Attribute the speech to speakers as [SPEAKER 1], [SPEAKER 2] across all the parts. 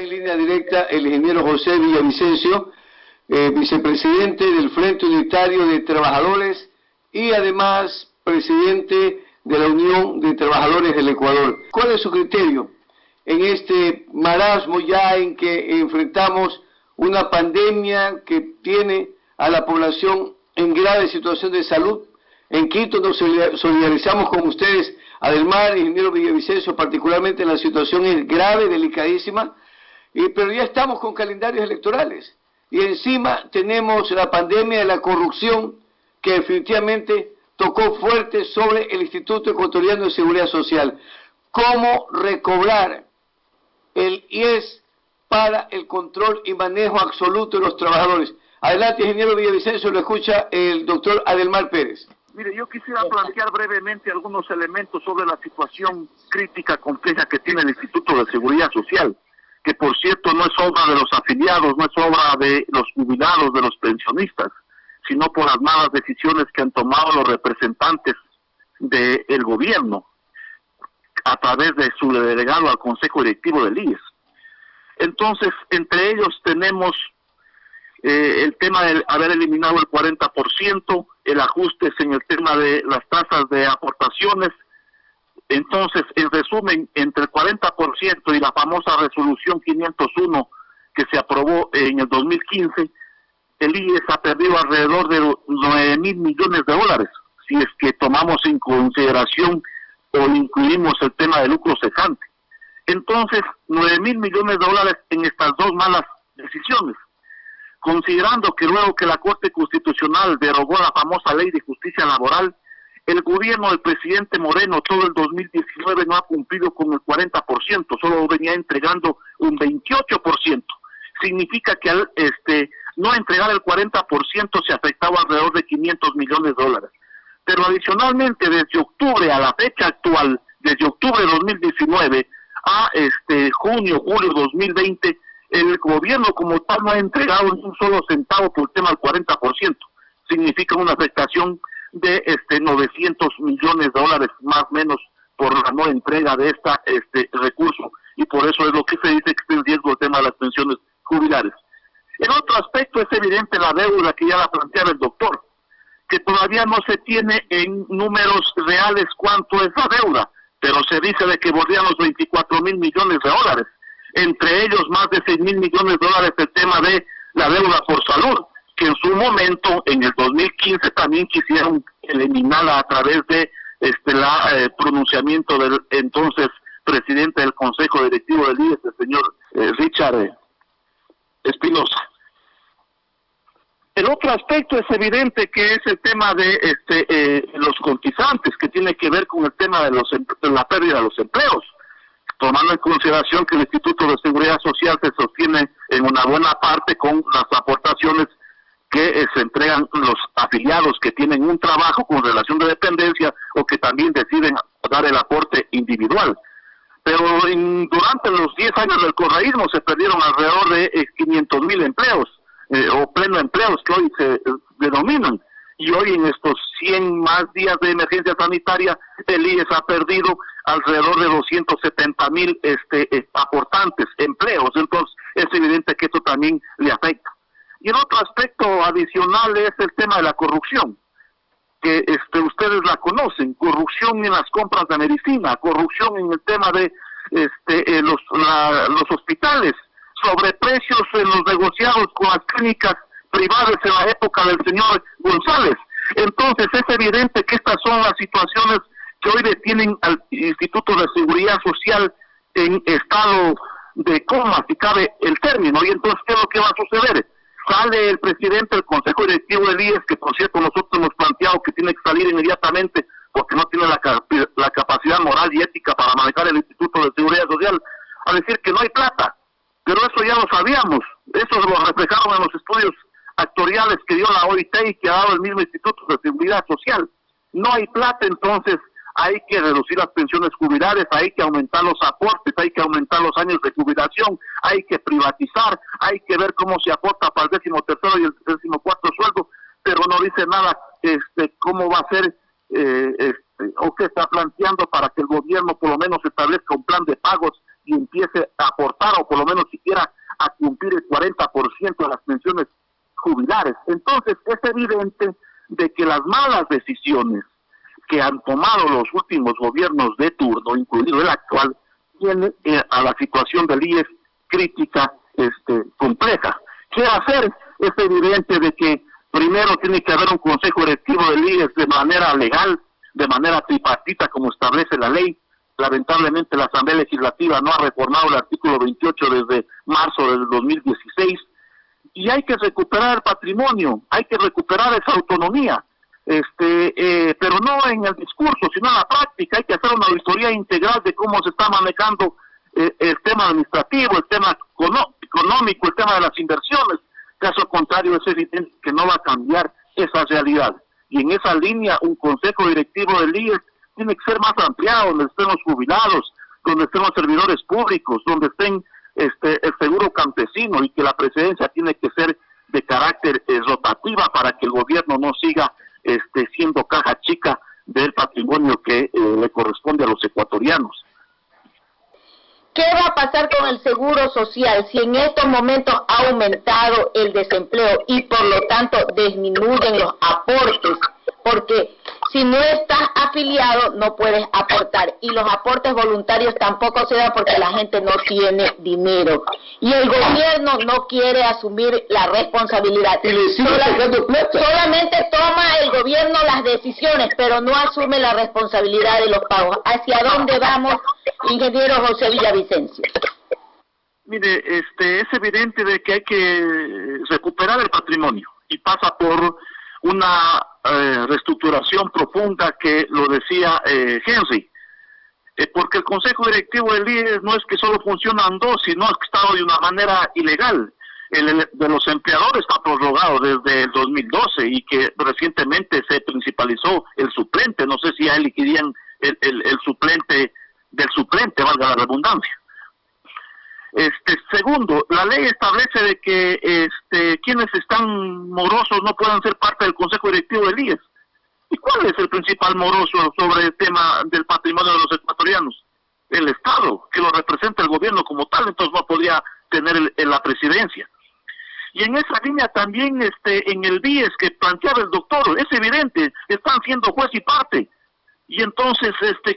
[SPEAKER 1] está en línea directa el ingeniero José Villavicencio, vicepresidente del Frente Unitario de Trabajadores y además presidente de la Unión de Trabajadores del Ecuador. ¿Cuál es su criterio en este marasmo ya en que enfrentamos una pandemia que tiene a la población en grave situación de salud? En Quito nos solidarizamos con ustedes, Adelmar, ingeniero Villavicencio, particularmente la situación es grave, delicadísima, pero ya estamos con calendarios electorales y encima tenemos la pandemia de la corrupción que definitivamente tocó fuerte sobre el Instituto Ecuatoriano de Seguridad Social. ¿Cómo recobrar el IES para el control y manejo absoluto de los trabajadores? Adelante, ingeniero Villavicencio, lo escucha el doctor Adelmar Pérez.
[SPEAKER 2] Mire, yo quisiera plantear brevemente algunos elementos sobre la situación crítica, compleja que tiene el Instituto de Seguridad Social, que por cierto no es obra de los afiliados, no es obra de los jubilados, de los pensionistas, sino por las malas decisiones que han tomado los representantes del gobierno a través de su delegado al Consejo Directivo del IES. Entonces, entre ellos tenemos el tema de haber eliminado el 40%, el ajuste en el tema de las tasas de aportaciones. Entonces, en resumen, entre el 40% y la famosa resolución 501 que se aprobó en el 2015, el IES ha perdido alrededor de 9.000 millones de dólares, si es que tomamos en consideración o incluimos el tema de lucro cesante. Entonces, 9.000 millones de dólares en estas dos malas decisiones. Considerando que luego que la Corte Constitucional derogó la famosa Ley de Justicia Laboral, el gobierno del presidente Moreno todo el 2019 no ha cumplido con el 40%, solo venía entregando un 28%. Significa que al no entregar el 40% se afectaba alrededor de 500 millones de dólares. Pero adicionalmente, desde octubre a la fecha actual, desde octubre de 2019 a junio, julio 2020, el gobierno como tal no ha entregado ni un solo centavo por el tema del 40%. Significa una afectación de 900 millones de dólares más o menos por la no entrega de este recurso, y por eso es lo que se dice que está en riesgo el tema de las pensiones jubilares. El otro aspecto es evidente la deuda que ya la planteaba el doctor, que todavía no se tiene en números reales cuánto es la deuda, pero se dice de que bordean los 24.000 millones de dólares. Entre ellos más de 6.000 millones de dólares el tema de la deuda por salud, que en su momento, en el 2015, también quisieron eliminarla a través de pronunciamiento del entonces presidente del Consejo Directivo del IES, el señor Richard Espinosa. El otro aspecto es evidente que es el tema de los cotizantes, que tiene que ver con el tema de la pérdida de los empleos, tomando en consideración que el Instituto de Seguridad Social se sostiene en una buena parte con las aportaciones que se entregan los afiliados que tienen un trabajo con relación de dependencia o que también deciden dar el aporte individual. Pero durante los 10 años del correísmo se perdieron alrededor de 500.000 empleos, o pleno empleos que hoy se denominan. Y hoy en estos 100 más días de emergencia sanitaria, el IES ha perdido alrededor de 270.000 aportantes, empleos. Entonces es evidente que esto también le afecta. Y el otro aspecto adicional es el tema de la corrupción, que ustedes la conocen, corrupción en las compras de medicina, corrupción en el tema de los hospitales, sobreprecios en los negociados con las clínicas privadas en la época del señor González. Entonces es evidente que estas son las situaciones que hoy detienen al Instituto de Seguridad Social en estado de coma, si cabe el término. Y entonces, ¿qué es lo que va a suceder? Sale el presidente del Consejo Directivo del IES, que por cierto nosotros hemos planteado que tiene que salir inmediatamente porque no tiene la capacidad moral y ética para manejar el Instituto de Seguridad Social, a decir que no hay plata. Pero eso ya lo sabíamos, eso lo reflejaron en los estudios actuariales que dio la OIT y que ha dado el mismo Instituto de Seguridad Social. No hay plata, entonces hay que reducir las pensiones jubilares, hay que aumentar los aportes, hay que aumentar los años de jubilación, hay que privatizar, hay que ver cómo se aporta para el 13º y el 14º sueldo, pero no dice nada cómo va a ser o qué está planteando para que el gobierno por lo menos establezca un plan de pagos y empiece a aportar, o por lo menos siquiera a cumplir el 40% de las pensiones jubilares. Entonces es evidente de que las malas decisiones que han tomado los últimos gobiernos de turno, incluido el actual, tienen a la situación del IES crítica, compleja. ¿Qué hacer? Es evidente de que primero tiene que haber un consejo directivo del IES de manera legal, de manera tripartita como establece la ley. Lamentablemente la Asamblea Legislativa no ha reformado el artículo 28 desde marzo del 2016, y hay que recuperar el patrimonio, hay que recuperar esa autonomía, pero no en el discurso, sino en la práctica. Hay que hacer una auditoría integral de cómo se está manejando el tema administrativo, el tema económico, el tema de las inversiones. Caso contrario, es evidente que no va a cambiar esa realidad. Y en esa línea, un consejo directivo del IES tiene que ser más ampliado, donde estén los jubilados, donde estén los servidores públicos, donde estén el seguro campesino, y que la presidencia tiene que ser de carácter rotativa para que el gobierno no siga siendo caja chica del patrimonio que le corresponde a los ecuatorianos.
[SPEAKER 3] ¿Qué va a pasar con el seguro social si en estos momentos ha aumentado el desempleo y por lo tanto disminuyen los aportes? Porque si no estás afiliado no puedes aportar, y los aportes voluntarios tampoco se dan porque la gente no tiene dinero y el gobierno no quiere asumir la responsabilidad. Solamente toma el gobierno las decisiones, pero no asume la responsabilidad de los pagos. ¿Hacia dónde vamos, ingeniero José Villavicencio?
[SPEAKER 2] Mire, es evidente de que hay que recuperar el patrimonio, y pasa por una reestructuración profunda, que lo decía Henry, porque el Consejo Directivo del IES no es que solo funcionan dos, sino que está de una manera ilegal. El de los empleadores está prorrogado desde el 2012, y que recientemente se principalizó el suplente. No sé si a él liquidarían el suplente del suplente, valga la redundancia. Segundo, la ley establece de que quienes están morosos no puedan ser parte del Consejo Directivo del IES. ¿Y cuál es el principal moroso sobre el tema del patrimonio de los ecuatorianos? El Estado, que lo representa el gobierno como tal, entonces no podría tener la presidencia. Y en esa línea también, en el BIES que planteaba el doctor, es evidente, están siendo juez y parte. Y entonces,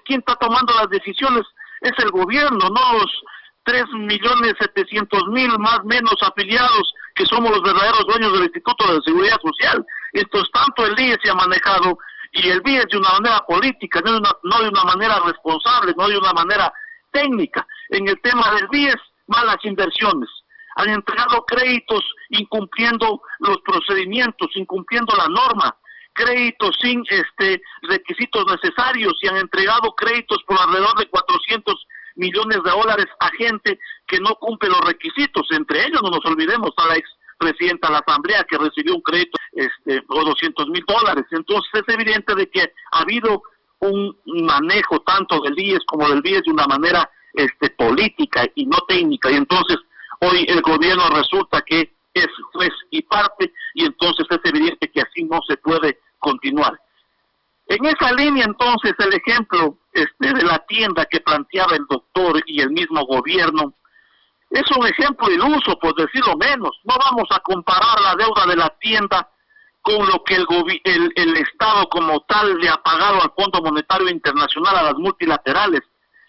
[SPEAKER 2] ¿quién está tomando las decisiones? Es el gobierno, no los 3.700.000 más menos afiliados que somos los verdaderos dueños del Instituto de Seguridad Social. Entonces, tanto el IES se ha manejado, y el BIES de una manera política, no de una manera responsable, no de una manera técnica. En el tema del BIES, malas inversiones. Han entregado créditos incumpliendo los procedimientos, incumpliendo la norma, créditos sin requisitos necesarios, y han entregado créditos por alrededor de 400 millones de dólares a gente que no cumple los requisitos. Entre ellos, no nos olvidemos a la expresidenta de la Asamblea, que recibió un crédito por $200,000. Entonces es evidente de que ha habido un manejo tanto del IES como del BIES de una manera política y no técnica, y entonces hoy el gobierno resulta que es juez y parte, y entonces es evidente que así no se puede continuar. En esa línea, entonces, el ejemplo de la tienda que planteaba el doctor y el mismo gobierno es un ejemplo iluso, por decirlo menos. No vamos a comparar la deuda de la tienda con lo que el Estado como tal le ha pagado al Fondo Monetario Internacional, a las multilaterales,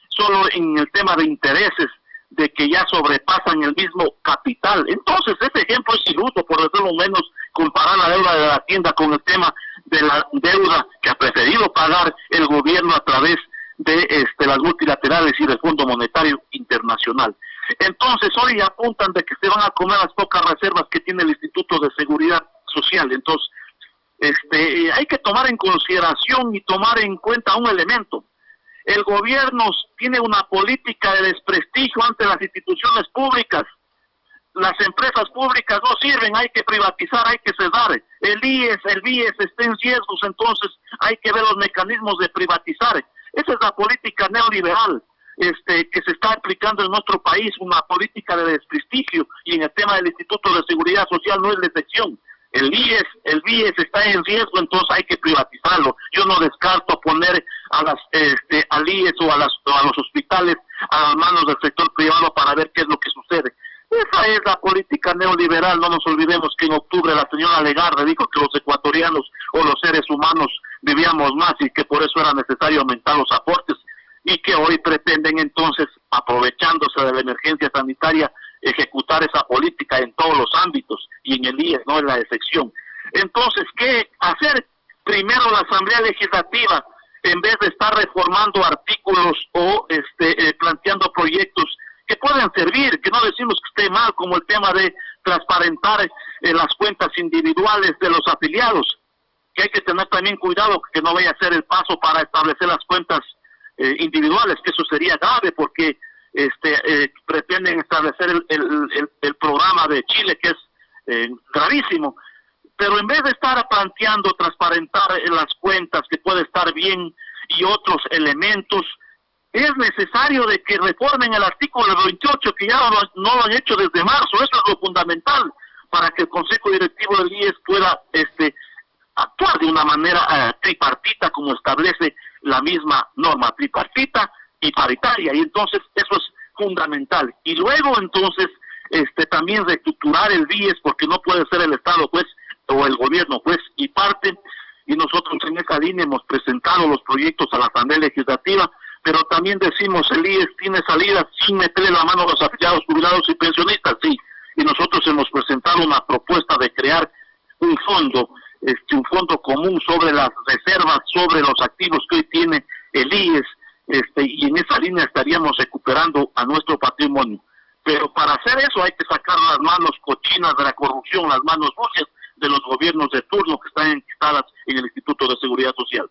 [SPEAKER 2] solo en el tema de intereses, de que ya sobrepasan el mismo capital. Entonces, ese ejemplo es iluso, por decirlo menos, comparar la deuda de la tienda con el tema de la deuda que ha preferido pagar el gobierno a través de las multilaterales y del Fondo Monetario Internacional. Entonces, hoy apuntan de que se van a comer las pocas reservas que tiene el Instituto de Seguridad Social. Entonces, hay que tomar en consideración y tomar en cuenta un elemento. El gobierno tiene una política de desprestigio ante las instituciones públicas. Las empresas públicas no sirven, hay que privatizar, hay que ceder. El IES, el BIES está en riesgos, entonces hay que ver los mecanismos de privatizar. Esa es la política neoliberal que se está aplicando en nuestro país, una política de desprestigio, y en el tema del Instituto de Seguridad Social no es la excepción. el IES está en riesgo, entonces hay que privatizarlo. Yo no descarto poner al IES o a los hospitales a las manos del sector privado para ver qué es lo que sucede. Esa es la política neoliberal. No nos olvidemos que en octubre la señora Legarde dijo que los ecuatorianos o los seres humanos vivíamos más y que por eso era necesario aumentar los aportes, y que hoy pretenden entonces, aprovechándose de la emergencia sanitaria, ejecutar esa política en todos los ámbitos, y en el IES no es la excepción. Entonces, ¿qué hacer? Primero la Asamblea Legislativa, en vez de estar reformando artículos o planteando proyectos que pueden servir, que no decimos que esté mal, como el tema de transparentar las cuentas individuales de los afiliados, que hay que tener también cuidado que no vaya a ser el paso para establecer las cuentas individuales, que eso sería grave, porque pretenden establecer el programa de Chile, que es gravísimo. Pero en vez de estar planteando transparentar las cuentas, que puede estar bien, y otros elementos, es necesario de que reformen el artículo 28, que ya no lo han hecho desde marzo. Eso es lo fundamental para que el Consejo Directivo del IES pueda actuar de una manera tripartita, como establece la misma norma, tripartita y paritaria, y entonces eso es fundamental. Y luego entonces también reestructurar el IES, porque no puede ser el Estado juez o el gobierno juez y parte, y nosotros en esa línea hemos presentado los proyectos a la Asamblea Legislativa, pero también decimos el IES tiene salida sin meterle la mano a los afiliados, jubilados y pensionistas, sí, y nosotros hemos presentado una propuesta de crear un fondo común sobre las reservas, sobre los activos que hoy tiene el IES, y en esa línea estaríamos recuperando a nuestro patrimonio. Pero para hacer eso hay que sacar las manos cochinas de la corrupción, las manos sucias de los gobiernos de turno que están instaladas en el Instituto de Seguridad Social.